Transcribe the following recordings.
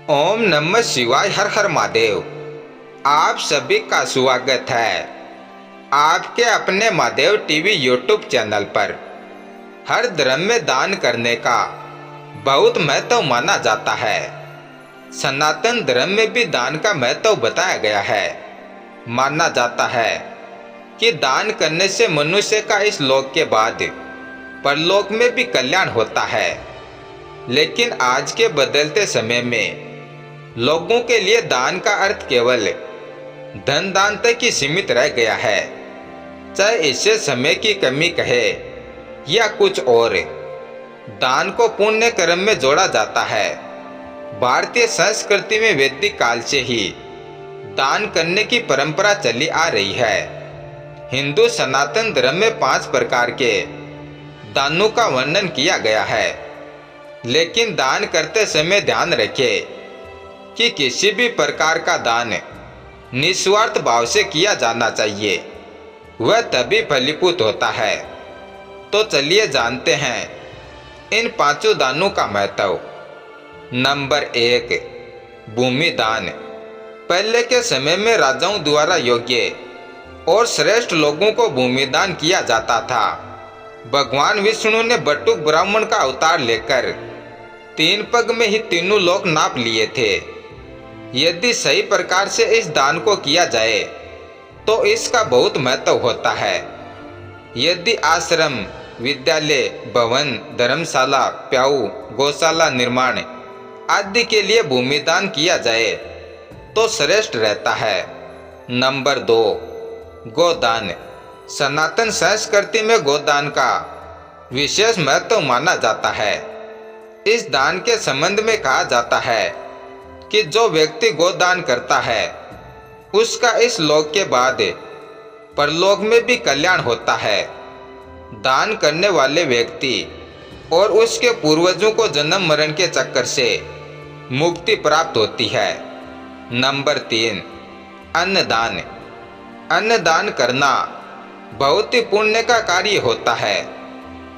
ओम नमः शिवाय। हर हर महादेव। आप सभी का स्वागत है आपके अपने महादेव टीवी यूट्यूब चैनल पर। हर धर्म में दान करने का बहुत महत्व माना जाता है। सनातन धर्म में भी दान का महत्व बताया गया है। माना जाता है कि दान करने से मनुष्य का इस लोक के बाद परलोक में भी कल्याण होता है। लेकिन आज के बदलते समय में लोगों के लिए दान का अर्थ केवल धन दान तक ही सीमित रह गया है। चाहे इसे समय की कमी कहे या कुछ और, दान को पुण्य कर्म में जोड़ा जाता है। भारतीय संस्कृति में वैदिक काल से ही दान करने की परंपरा चली आ रही है। हिंदू सनातन धर्म में 5 प्रकार के दानों का वर्णन किया गया है। लेकिन दान करते समय ध्यान रखें कि किसी भी प्रकार का दान निस्वार्थ भाव से किया जाना चाहिए, वह तभी फलीभूत होता है। तो चलिए जानते हैं इन 5 दानों का महत्व। नंबर 1, भूमि दान। पहले के समय में राजाओं द्वारा योग्य और श्रेष्ठ लोगों को भूमि दान किया जाता था। भगवान विष्णु ने बटुक ब्राह्मण का अवतार लेकर 3 पग में ही तीनों लोक नाप लिए थे। यदि सही प्रकार से इस दान को किया जाए तो इसका बहुत महत्व होता है। यदि आश्रम, विद्यालय, भवन, धर्मशाला, प्याऊ, गौशाला निर्माण आदि के लिए भूमि दान किया जाए तो श्रेष्ठ रहता है। नंबर 2, गोदान। सनातन संस्कृति में गोदान का विशेष महत्व माना जाता है। इस दान के संबंध में कहा जाता है कि जो व्यक्ति गोदान करता है उसका इस लोक के बाद परलोक में भी कल्याण होता है। दान करने वाले व्यक्ति और उसके पूर्वजों को जन्म मरण के चक्कर से मुक्ति प्राप्त होती है। नंबर 3, अन्नदान। अन्नदान करना बहुत ही पुण्य का कार्य होता है।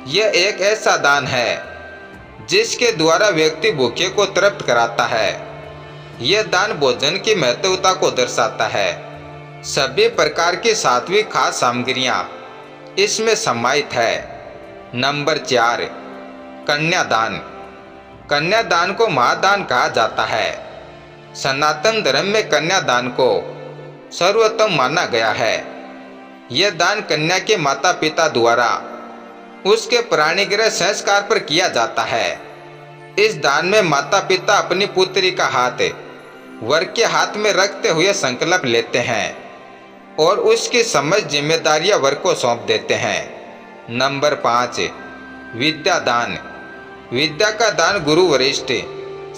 यह एक ऐसा दान है जिसके द्वारा व्यक्ति भूखे को तृप्त कराता है। यह दान भोजन की महत्वता को दर्शाता है। सभी प्रकार की सात्विक खाद्य सामग्रियां इसमें समाहित है। नंबर 4, कन्यादान। कन्यादान को महादान कहा जाता है। सनातन धर्म में कन्यादान को सर्वोत्तम माना गया है। यह दान कन्या के माता पिता द्वारा उसके प्राणिग्रह संस्कार पर किया जाता है। इस दान में माता पिता अपनी पुत्री का हाथ वर के हाथ में रखते हुए संकल्प लेते हैं और उसकी समझ जिम्मेदारियां वर को सौंप देते हैं। नंबर 5, विद्या दान। विद्या का दान गुरु वरिष्ठ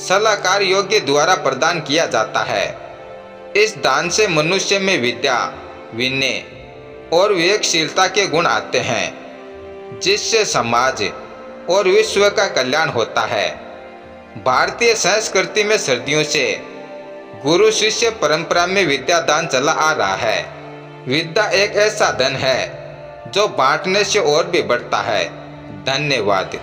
सलाहकार योग्य द्वारा प्रदान किया जाता है। इस दान से मनुष्य में विद्या, विनय और विवेकशीलता के गुण आते हैं, जिससे समाज और विश्व का कल्याण होता है। भारतीय संस्कृति में सदियों से गुरु शिष्य परंपरा में विद्या दान चला आ रहा है। विद्या एक ऐसा धन है जो बांटने से और भी बढ़ता है। धन्यवाद।